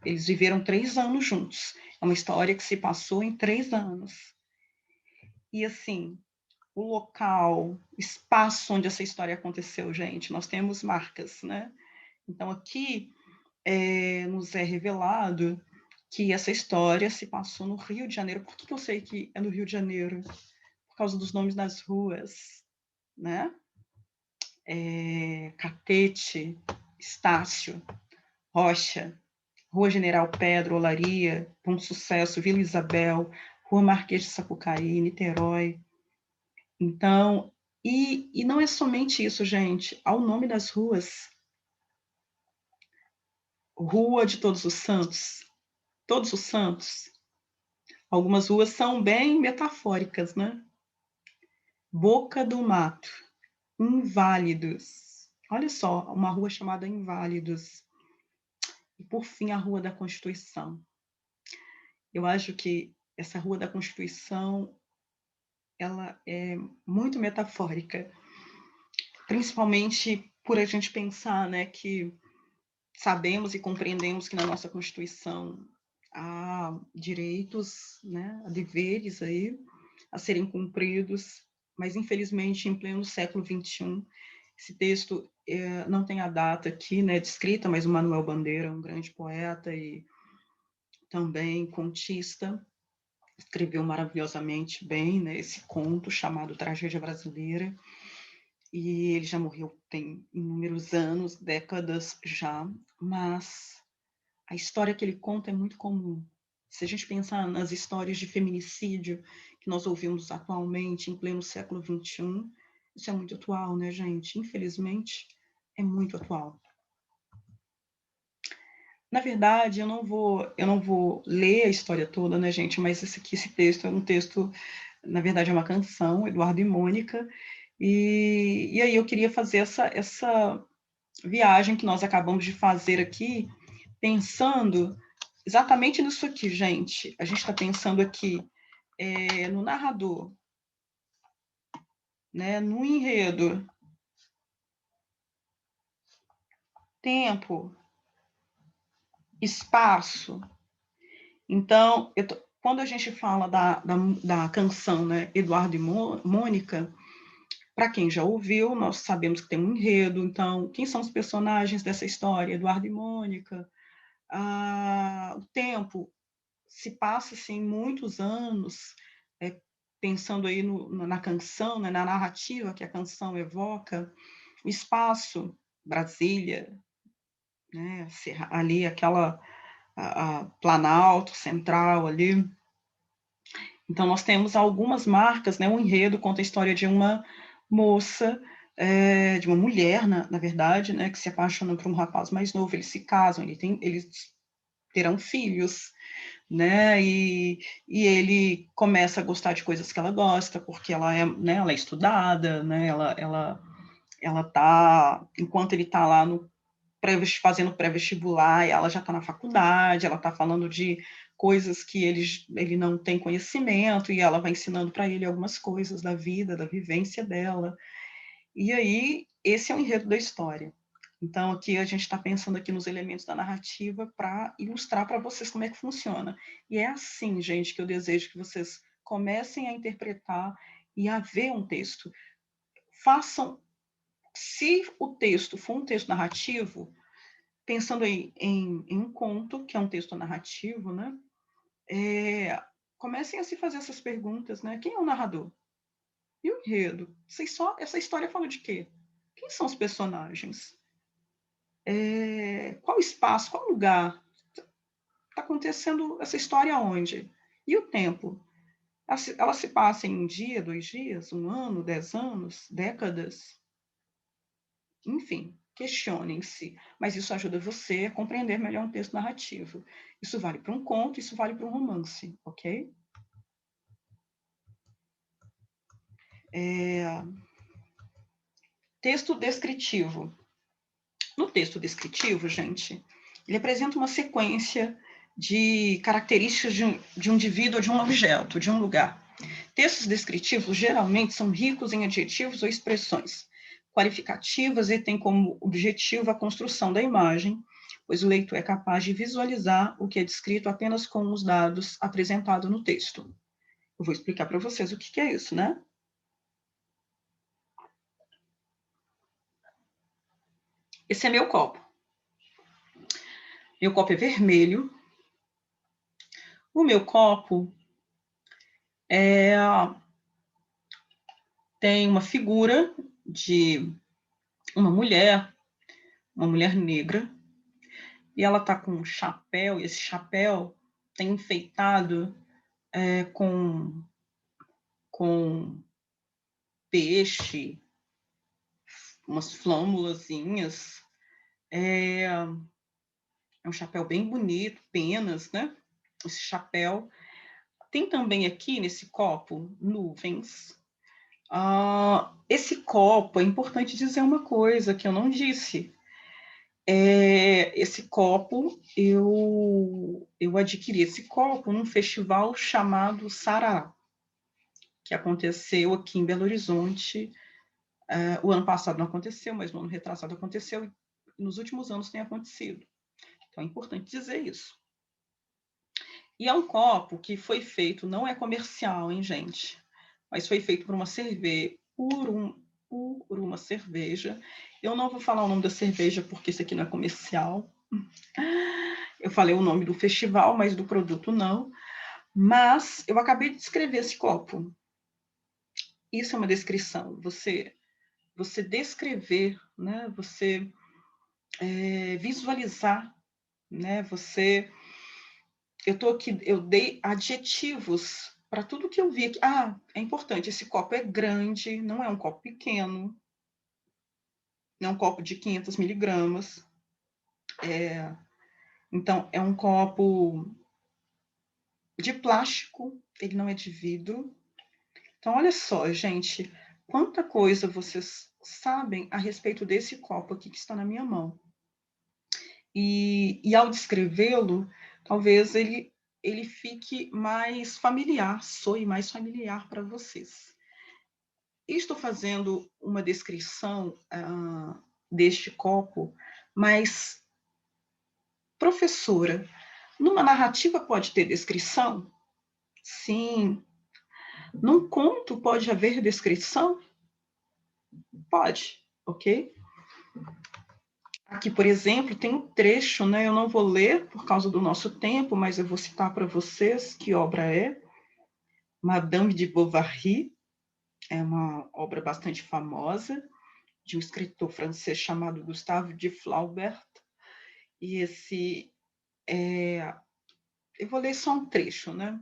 S1: eles viveram 3 anos juntos. É uma história que se passou em 3 anos. E, assim, o local, espaço onde essa história aconteceu, gente, nós temos marcas, né? Então, aqui nos é revelado que essa história se passou no Rio de Janeiro. Por que eu sei que é no Rio de Janeiro? Por causa dos nomes das ruas, né? Catete, Estácio, Rocha, Rua General Pedro, Olaria, Bom Sucesso, Vila Isabel, Rua Marquês de Sapucaí, Niterói. Então, e não é somente isso, gente. Ao nome das ruas, Rua de Todos os Santos, Todos os Santos. Algumas ruas são bem metafóricas, né? Boca do Mato, Inválidos. Olha só, uma rua chamada Inválidos. E, por fim, a Rua da Constituição. Eu acho que essa Rua da Constituição ela é muito metafórica, principalmente por a gente pensar, né, que sabemos e compreendemos que na nossa Constituição há direitos, né, há deveres aí a serem cumpridos, mas infelizmente em pleno século XXI, esse texto não tem a data aqui, né, descrita, mas o Manuel Bandeira, um grande poeta e também contista, escreveu maravilhosamente bem, né, esse conto chamado Tragédia Brasileira, e ele já morreu tem inúmeros anos, décadas já, mas a história que ele conta é muito comum. Se a gente pensar nas histórias de feminicídio que nós ouvimos atualmente, em pleno século XXI, isso é muito atual, né, gente? Infelizmente, é muito atual. Na verdade, eu não vou ler a história toda, né, gente? Mas esse texto é um texto, na verdade, é uma canção, Eduardo e Mônica, e aí eu queria fazer essa viagem que nós acabamos de fazer aqui, pensando exatamente nisso aqui, gente. A gente está pensando aqui no narrador, né, no enredo, tempo, espaço. Então, quando a gente fala da canção, né, Eduardo e Mônica, para quem já ouviu, nós sabemos que tem um enredo. Então, quem são os personagens dessa história? Eduardo e Mônica. O tempo se passa assim muitos anos, pensando aí na canção, né, na narrativa que a canção evoca, o espaço, Brasília, né, ali aquela a Planalto Central ali. Então, nós temos algumas marcas, né? O enredo conta a história de uma moça, de uma mulher, na verdade, né? Que se apaixona por um rapaz mais novo, eles se casam, eles terão filhos, né? E ele começa a gostar de coisas que ela gosta, porque né, ela é estudada, né? Ela tá, enquanto ele está lá no fazendo pré-vestibular, ela já está na faculdade, ela está falando de coisas que ele não tem conhecimento, e ela vai ensinando para ele algumas coisas da vida, da vivência dela. E aí, esse é o enredo da história. Então, aqui a gente está pensando aqui nos elementos da narrativa para ilustrar para vocês como é que funciona. E é assim, gente, que eu desejo que vocês comecem a interpretar e a ver um texto. Façam, se o texto for um texto narrativo, pensando em um conto, que é um texto narrativo, né? Comecem a se fazer essas perguntas, né? Quem é o narrador? E o enredo? Essa história fala de quê? Quem são os personagens? Qual espaço, qual lugar? Está acontecendo essa história onde? E o tempo? Ela se passa em um dia, 2 dias, 1 ano, 10 anos, décadas? Enfim, questionem-se, mas isso ajuda você a compreender melhor um texto narrativo. Isso vale para um conto, isso vale para um romance, ok? Texto descritivo. No texto descritivo, gente, ele apresenta uma sequência de características de um indivíduo, de um objeto, de um lugar. Textos descritivos geralmente são ricos em adjetivos ou expressões qualificativas e têm como objetivo a construção da imagem, pois o leitor é capaz de visualizar o que é descrito apenas com os dados apresentados no texto. Eu vou explicar para vocês o que é isso, né? Esse é meu copo. Meu copo é vermelho. O meu copo tem uma figura de uma mulher negra, e ela está com um chapéu, e esse chapéu tem enfeitado com peixe, umas flâmulazinhas. É um chapéu bem bonito, penas, né? Esse chapéu. Tem também aqui nesse copo nuvens. Esse copo, é importante dizer uma coisa que eu não disse. Esse copo, eu adquiri esse copo num festival chamado Sarará, que aconteceu aqui em Belo Horizonte. O ano passado não aconteceu, mas no ano retrasado aconteceu, e nos últimos anos tem acontecido. Então é importante dizer isso. E é um copo que foi feito, não é comercial, hein, gente? Mas foi feito por uma cerveja. Eu não vou falar o nome da cerveja, porque isso aqui não é comercial. Eu falei o nome do festival, mas do produto não. Mas eu acabei de descrever esse copo. Isso é uma descrição. Você descrever, né? Você visualizar, né? Eu dei adjetivos para tudo que eu vi aqui. É importante, esse copo é grande, não é um copo pequeno, não é um copo de 500 miligramas. Então, é um copo de plástico, ele não é de vidro. Então, olha só, gente, quanta coisa vocês sabem a respeito desse copo aqui que está na minha mão. E ao descrevê-lo, talvez ele fique mais familiar, soe mais familiar para vocês. Estou fazendo uma descrição deste copo, mas, professora, numa narrativa pode ter descrição? Sim. Num conto pode haver descrição? Pode, ok? Aqui, por exemplo, tem um trecho, né? Eu não vou ler por causa do nosso tempo, mas eu vou citar para vocês que obra é. Madame de Bovary, é uma obra bastante famosa, de um escritor francês chamado Gustave de Flaubert. E Eu vou ler só um trecho, né?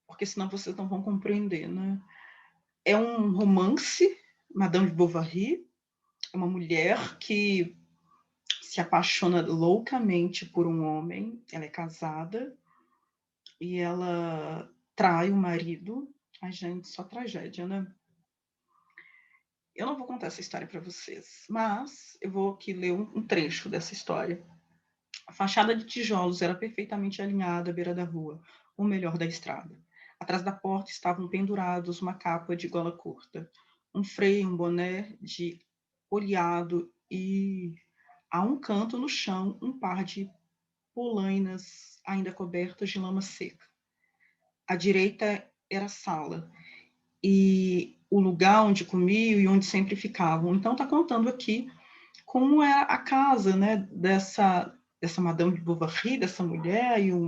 S1: Porque senão vocês não vão compreender, né? É um romance, Madame de Bovary, é uma mulher que se apaixona loucamente por um homem, ela é casada, e ela trai o marido. Ai, gente, só tragédia, né? Eu não vou contar essa história para vocês, mas eu vou aqui ler um trecho dessa história. A fachada de tijolos era perfeitamente alinhada à beira da rua, ou melhor, da estrada. Atrás da porta estavam pendurados uma capa de gola curta, um freio, um boné de oleado e, a um canto no chão, um par de polainas ainda cobertas de lama seca. À direita era a sala e o lugar onde comiam e onde sempre ficavam. Então está contando aqui como é a casa, né, dessa Madame de Bovary, dessa mulher e o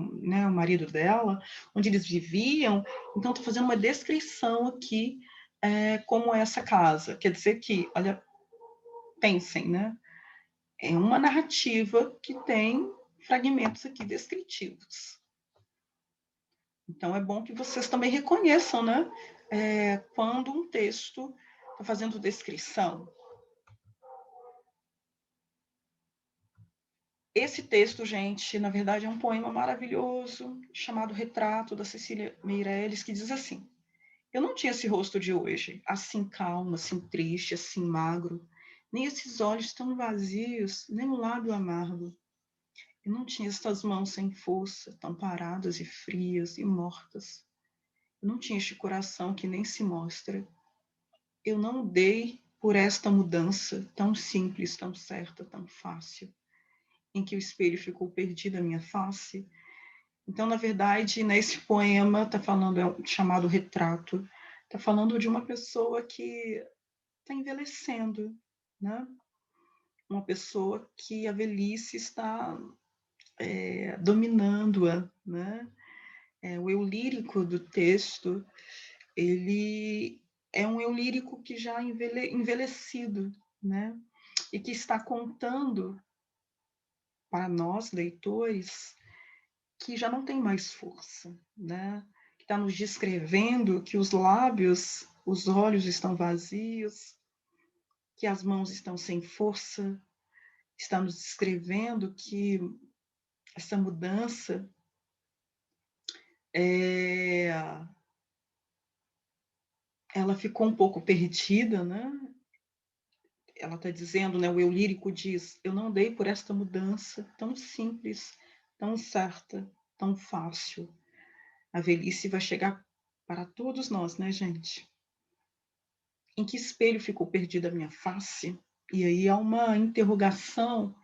S1: marido dela, onde eles viviam. Então estou fazendo uma descrição aqui como é essa casa. Quer dizer que, olha, pensem, né? É uma narrativa que tem fragmentos aqui descritivos. Então, é bom que vocês também reconheçam, né? Quando um texto está fazendo descrição. Esse texto, gente, na verdade é um poema maravilhoso, chamado Retrato, da Cecília Meirelles, que diz assim: eu não tinha esse rosto de hoje, assim calmo, assim triste, assim magro, nem esses olhos tão vazios, nem o lábio amargo. Eu não tinha estas mãos sem força, tão paradas e frias e mortas. Eu não tinha este coração que nem se mostra. Eu não dei por esta mudança tão simples, tão certa, tão fácil, em que o espelho ficou perdido à minha face. Então, na verdade, nesse poema está falando, chamado Retrato, está falando de uma pessoa que está envelhecendo, né? Uma pessoa que a velhice está dominando-a, né? O eu lírico do texto, ele é um eu lírico que já envelhecido, né? E que está contando para nós, leitores, que já não tem mais força, né? Que está nos descrevendo que os lábios, os olhos estão vazios, que as mãos estão sem força, está nos descrevendo que essa mudança ela ficou um pouco perdida, né? Ela está dizendo, né? O eu lírico diz: eu não dei por esta mudança tão simples, tão certa, tão fácil. A velhice vai chegar para todos nós, né, gente? Em que espelho ficou perdida a minha face? E aí há uma interrogação,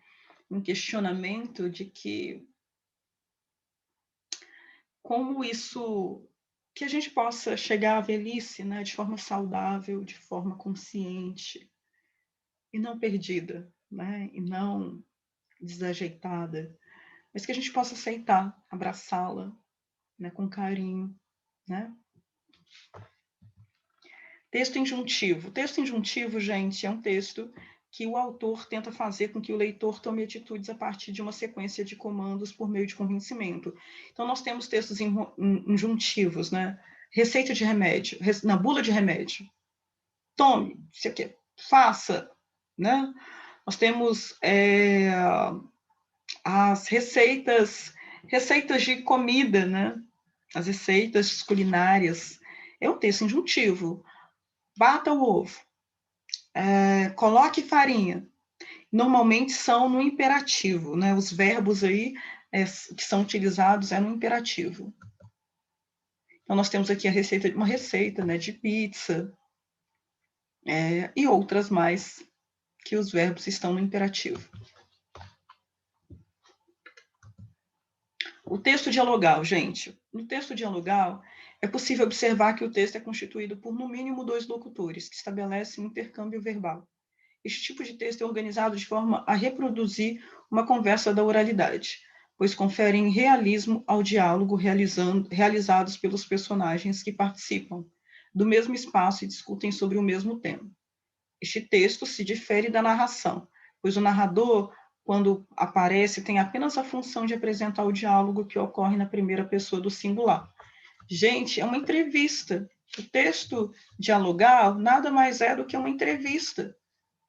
S1: um questionamento de que como isso, que a gente possa chegar à velhice, né, de forma saudável, de forma consciente e não perdida, né, e não desajeitada, mas que a gente possa aceitar, abraçá-la, né, com carinho, né? Texto injuntivo. Texto injuntivo, gente, é um texto que o autor tenta fazer com que o leitor tome atitudes a partir de uma sequência de comandos por meio de convencimento. Então, nós temos textos injuntivos, né? Receita de remédio, na bula de remédio. Tome, sei o quê, faça, né? Nós temos as receitas de comida, né? As receitas culinárias. É um texto injuntivo. Bata o ovo. Coloque farinha. Normalmente são no imperativo, né? Os verbos aí que são utilizados no imperativo. Então, nós temos aqui uma receita, né, de pizza e outras mais que os verbos estão no imperativo. O texto dialogal, gente. No texto dialogal, é possível observar que o texto é constituído por, no mínimo, 2 locutores, que estabelecem um intercâmbio verbal. Este tipo de texto é organizado de forma a reproduzir uma conversa da oralidade, pois conferem realismo ao diálogo realizados pelos personagens que participam do mesmo espaço e discutem sobre o mesmo tema. Este texto se difere da narração, pois o narrador quando aparece, tem apenas a função de apresentar o diálogo que ocorre na primeira pessoa do singular. Gente, é uma entrevista. O texto dialogal nada mais é do que uma entrevista.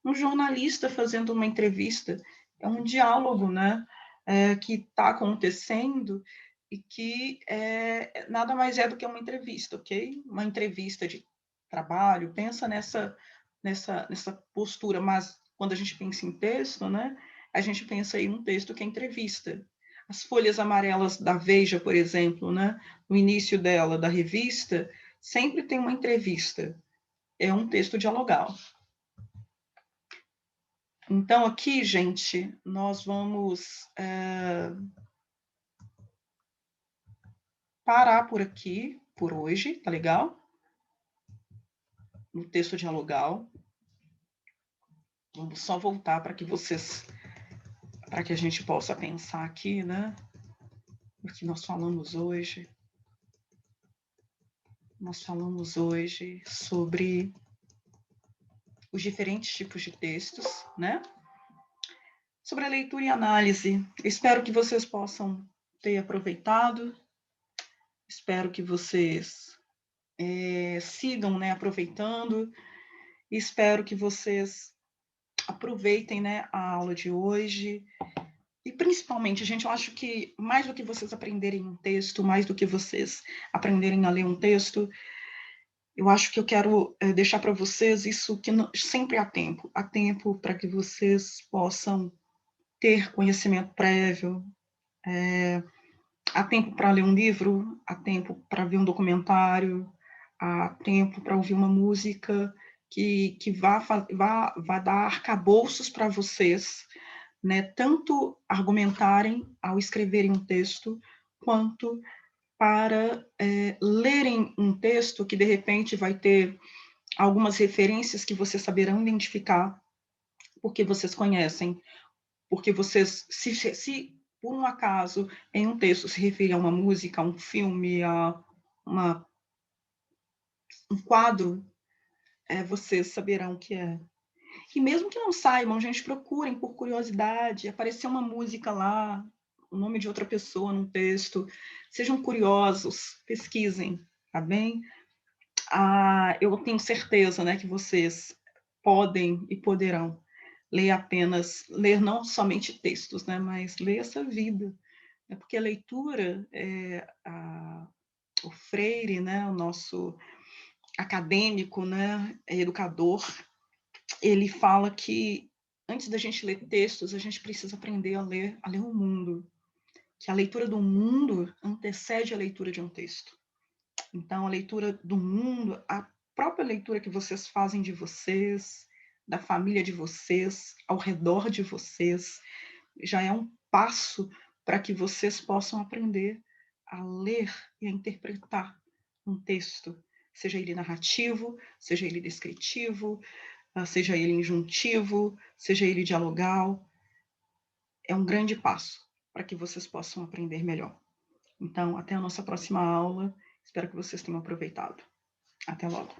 S1: Um jornalista fazendo uma entrevista é um diálogo, né? Que está acontecendo e que nada mais é do que uma entrevista, ok? Uma entrevista de trabalho, pensa nessa postura, mas quando a gente pensa em texto, né? A gente pensa em um texto que é entrevista. As folhas amarelas da Veja, por exemplo, né? No início dela, da revista, sempre tem uma entrevista. É um texto dialogal. Então, aqui, gente, nós vamos parar por aqui, por hoje, tá legal? No texto dialogal. Vamos só voltar para que a gente possa pensar aqui, né? O que nós falamos hoje. Nós falamos hoje sobre os diferentes tipos de textos, né? Sobre a leitura e análise. Espero que vocês possam ter aproveitado. Espero que vocês sigam, né, aproveitando. Espero que vocês aproveitem, né, a aula de hoje. E principalmente, gente, eu acho que mais do que vocês aprenderem um texto, mais do que vocês aprenderem a ler um texto, eu acho que eu quero deixar para vocês isso que sempre há tempo para que vocês possam ter conhecimento prévio, há tempo para ler um livro, há tempo para ver um documentário, há tempo para ouvir uma música que vá dar arcabouços para vocês, né, tanto argumentarem ao escreverem um texto, quanto para lerem um texto que, de repente, vai ter algumas referências que vocês saberão identificar, porque vocês conhecem, porque vocês, se por um acaso, em um texto se referir a uma música, a um filme, a um quadro, vocês saberão o que é. E mesmo que não saibam, gente, procurem por curiosidade, apareceu uma música lá, o nome de outra pessoa num texto, sejam curiosos, pesquisem, tá bem? Eu tenho certeza, né, que vocês podem e poderão ler não somente textos, né, mas ler essa vida, né, porque a leitura, o Freire, né, o nosso acadêmico, né, educador, ele fala que antes da gente ler textos, a gente precisa aprender a ler o mundo, que a leitura do mundo antecede a leitura de um texto. Então, a leitura do mundo, a própria leitura que vocês fazem de vocês, da família de vocês, ao redor de vocês, já é um passo para que vocês possam aprender a ler e a interpretar um texto, seja ele narrativo, seja ele descritivo, seja ele injuntivo, seja ele dialogal. É um grande passo para que vocês possam aprender melhor. Então, até a nossa próxima aula. Espero que vocês tenham aproveitado. Até logo.